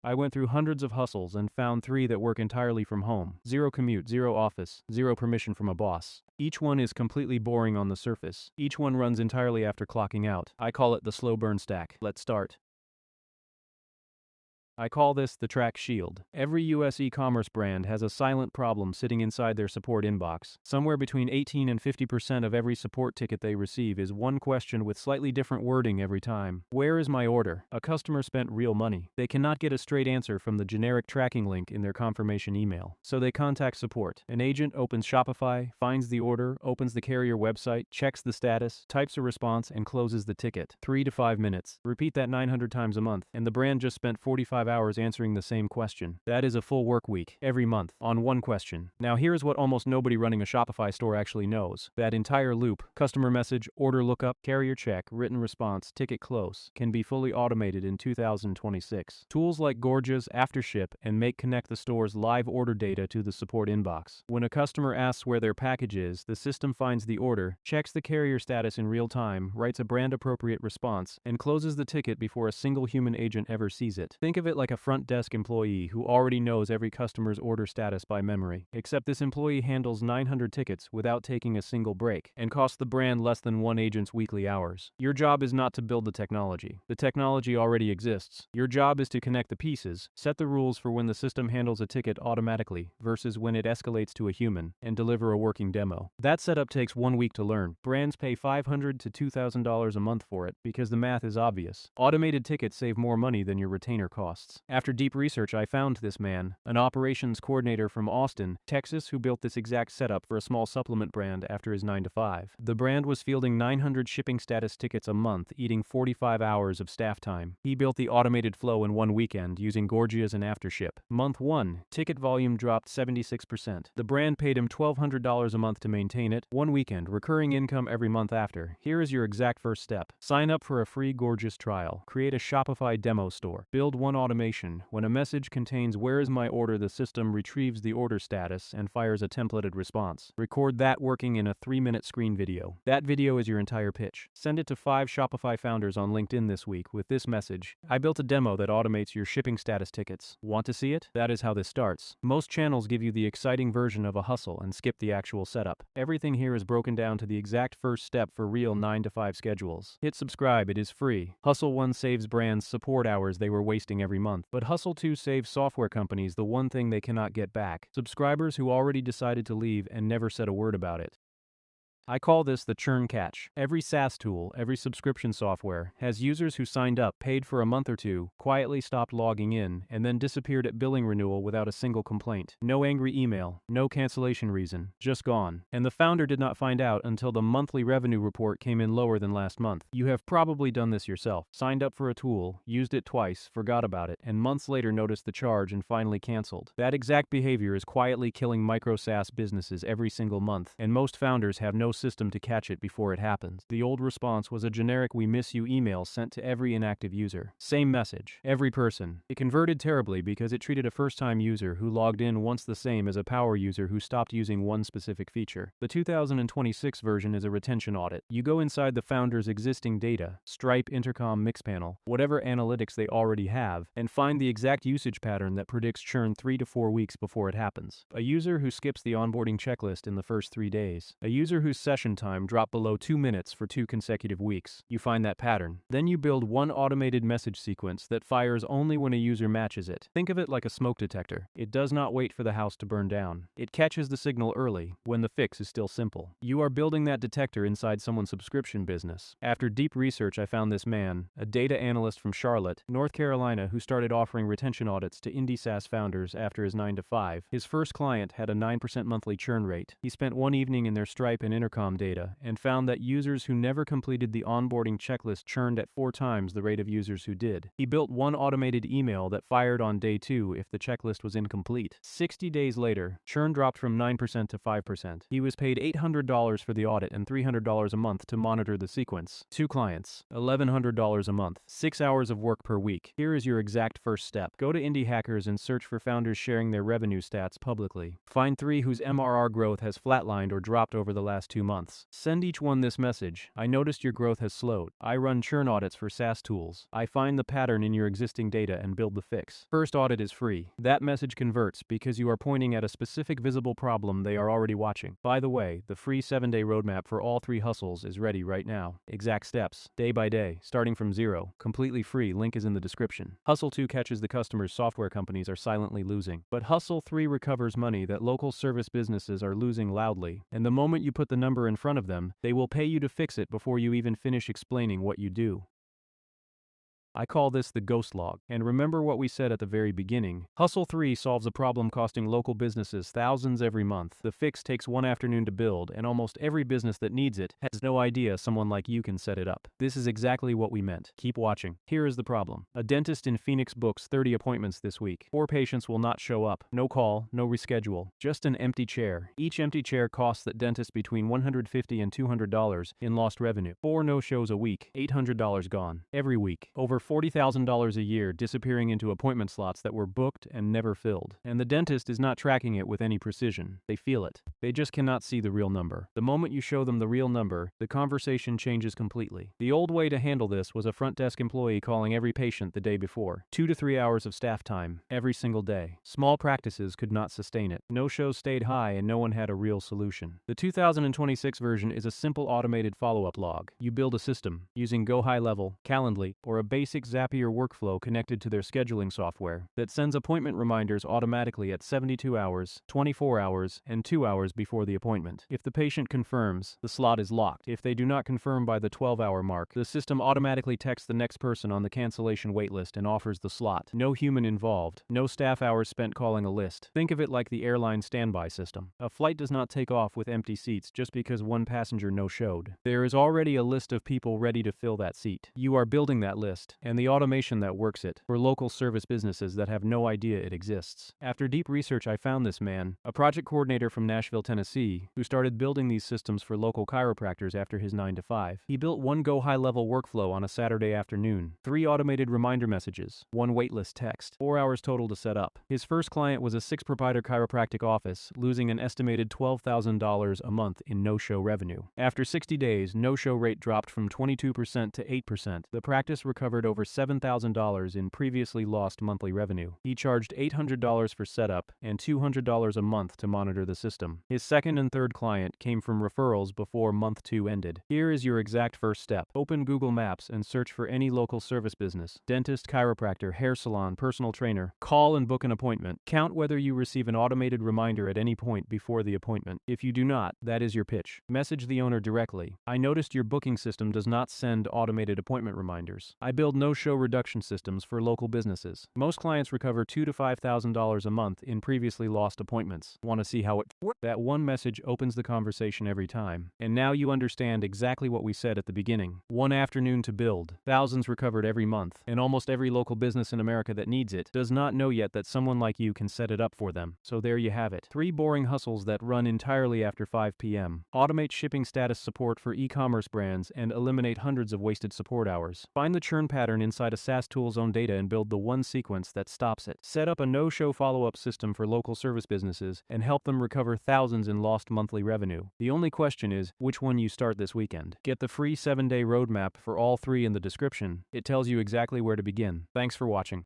I went through hundreds of hustles and found 3 that work entirely from home. Zero commute, zero office, zero permission from a boss. Each one is completely boring on the surface. Each one runs entirely after clocking out. I call it the slow burn stack. Let's start. I call this the Track Shield. Every US e-commerce brand has a silent problem sitting inside their support inbox. Somewhere between 18 and 50% of every support ticket they receive is one question with slightly different wording every time. Where is my order? A customer spent real money. They cannot get a straight answer from the generic tracking link in their confirmation email. So they contact support. An agent opens Shopify, finds the order, opens the carrier website, checks the status, types a response, and closes the ticket. 3 to 5 minutes. Repeat that 900 times a month, and the brand just spent 45 hours answering the same question. That is a full work week, every month, on one question. Now here's what almost nobody running a Shopify store actually knows. That entire loop, customer message, order lookup, carrier check, written response, ticket close, can be fully automated in 2026. Tools like Gorgias, Aftership, and Make connect the store's live order data to the support inbox. When a customer asks where their package is, the system finds the order, checks the carrier status in real time, writes a brand-appropriate response, and closes the ticket before a single human agent ever sees it. Think of it like a front desk employee who already knows every customer's order status by memory. Except this employee handles 900 tickets without taking a single break, and costs the brand less than one agent's weekly hours. Your job is not to build the technology. The technology already exists. Your job is to connect the pieces, set the rules for when the system handles a ticket automatically versus when it escalates to a human, and deliver a working demo. That setup takes 1 week to learn. Brands pay $500 to $2,000 a month for it because the math is obvious. Automated tickets save more money than your retainer costs. After deep research, I found this man, an operations coordinator from Austin, Texas, who built this exact setup for a small supplement brand after his 9 to 5. The brand was fielding 900 shipping status tickets a month, eating 45 hours of staff time. He built the automated flow in 1 weekend using Gorgias and Aftership. Month 1, ticket volume dropped 76%. The brand paid him $1,200 a month to maintain it. 1 weekend, recurring income every month after. Here is your exact first step. Sign up for a free Gorgias trial. Create a Shopify demo store. Build one automation. When a message contains "Where is my order?" the system retrieves the order status and fires a templated response. Record that working in a 3-minute screen video. That video is your entire pitch. Send it to 5 Shopify founders on LinkedIn this week with this message: I built a demo that automates your shipping status tickets. Want to see it? That is how this starts. Most channels give you the exciting version of a hustle and skip the actual setup. Everything here is broken down to the exact first step for real 9 to 5 schedules. Hit subscribe, it is free. Hustle 1 saves brands support hours they were wasting every month, but Hustle 2 saves software companies the one thing they cannot get back: subscribers who already decided to leave and never said a word about it. I call this the churn catch. Every SaaS tool, every subscription software, has users who signed up, paid for a month or two, quietly stopped logging in, and then disappeared at billing renewal without a single complaint. No angry email, no cancellation reason, just gone. And the founder did not find out until the monthly revenue report came in lower than last month. You have probably done this yourself. Signed up for a tool, used it twice, forgot about it, and months later noticed the charge and finally canceled. That exact behavior is quietly killing micro SaaS businesses every single month, and most founders have no system to catch it before it happens. The old response was a generic "we miss you" email sent to every inactive user. Same message, every person. It converted terribly because it treated a first-time user who logged in once the same as a power user who stopped using one specific feature. The 2026 version is a retention audit. You go inside the founder's existing data, Stripe, Intercom, Mixpanel, whatever analytics they already have, and find the exact usage pattern that predicts churn 3 to 4 weeks before it happens. A user who skips the onboarding checklist in the first 3 days. A user whose session time dropped below 2 minutes for 2 consecutive weeks. You find that pattern. Then you build one automated message sequence that fires only when a user matches it. Think of it like a smoke detector. It does not wait for the house to burn down. It catches the signal early, when the fix is still simple. You are building that detector inside someone's subscription business. After deep research, I found this man, a data analyst from Charlotte, North Carolina, who started offering retention audits to indie SaaS founders after his 9 to 5. His first client had a 9% monthly churn rate. He spent one evening in their Stripe and Intercom data and found that users who never completed the onboarding checklist churned at 4 times the rate of users who did. He built one automated email that fired on day 2 if the checklist was incomplete. 60 days later, churn dropped from 9% to 5%. He was paid $800 for the audit and $300 a month to monitor the sequence. 2 clients, $1,100 a month, 6 hours of work per week. Here is your exact first step. Go to Indie Hackers and search for founders sharing their revenue stats publicly. Find 3 whose MRR growth has flatlined or dropped over the last 2 2 months. Send each one this message: I noticed your growth has slowed. I run churn audits for SaaS tools. I find the pattern in your existing data and build the fix. First audit is free. That message converts because you are pointing at a specific visible problem they are already watching. By the way, the free 7-day roadmap for all 3 hustles is ready right now. Exact steps, day by day, starting from zero. Completely free, link is in the description. Hustle 2 catches the customers software companies are silently losing. But Hustle 3 recovers money that local service businesses are losing loudly. And the moment you put the number in front of them, they will pay you to fix it before you even finish explaining what you do. I call this the ghost log. And remember what we said at the very beginning. Hustle 3 solves a problem costing local businesses thousands every month. The fix takes one afternoon to build, and almost every business that needs it has no idea someone like you can set it up. This is exactly what we meant. Keep watching. Here is the problem. A dentist in Phoenix books 30 appointments this week. 4 patients will not show up. No call, no reschedule. Just an empty chair. Each empty chair costs that dentist between $150 and $200 in lost revenue. 4 no-shows a week. $800 gone. Every week. Over $40,000 a year disappearing into appointment slots that were booked and never filled. And the dentist is not tracking it with any precision. They feel it. They just cannot see the real number. The moment you show them the real number, the conversation changes completely. The old way to handle this was a front desk employee calling every patient the day before. 2 to 3 hours of staff time, every single day. Small practices could not sustain it. No-shows stayed high and no one had a real solution. The 2026 version is a simple automated follow-up log. You build a system using Go High Level, Calendly, or a basic Zapier workflow connected to their scheduling software that sends appointment reminders automatically at 72 hours, 24 hours, and 2 hours before the appointment. If the patient confirms, the slot is locked. If they do not confirm by the 12-hour mark, the system automatically texts the next person on the cancellation waitlist and offers the slot. No human involved. No staff hours spent calling a list. Think of it like the airline standby system. A flight does not take off with empty seats just because one passenger no-showed. There is already a list of people ready to fill that seat. You are building that list, and the automation that works it, for local service businesses that have no idea it exists. After deep research, I found this man, a project coordinator from Nashville, Tennessee, who started building these systems for local chiropractors after his 9-to-5. He built one Go High Level workflow on a Saturday afternoon, 3 automated reminder messages, 1 waitlist text, 4 hours total to set up. His first client was a 6-provider chiropractic office, losing an estimated $12,000 a month in no-show revenue. After 60 days, no-show rate dropped from 22% to 8%. The practice recovered over $7,000 in previously lost monthly revenue. He charged $800 for setup and $200 a month to monitor the system. His second and third client came from referrals before month 2 ended. Here is your exact first step. Open Google Maps and search for any local service business: dentist, chiropractor, hair salon, personal trainer. Call and book an appointment. Count whether you receive an automated reminder at any point before the appointment. If you do not, that is your pitch. Message the owner directly. I noticed your booking system does not send automated appointment reminders. I build no-show reduction systems for local businesses. Most clients recover $2,000 to $5,000 a month in previously lost appointments. Want to see how it works? That one message opens the conversation every time. And now you understand exactly what we said at the beginning. One afternoon to build, thousands recovered every month, and almost every local business in America that needs it does not know yet that someone like you can set it up for them. So there you have it. 3 boring hustles that run entirely after 5 p.m. Automate shipping status support for e-commerce brands and eliminate hundreds of wasted support hours. Find the churn pattern inside a SaaS tool's own data and build the one sequence that stops it. Set up a no-show follow-up system for local service businesses and help them recover thousands in lost monthly revenue. The only question is which one you start this weekend. Get the free 7-day roadmap for all 3 in the description. It tells you exactly where to begin. Thanks for watching.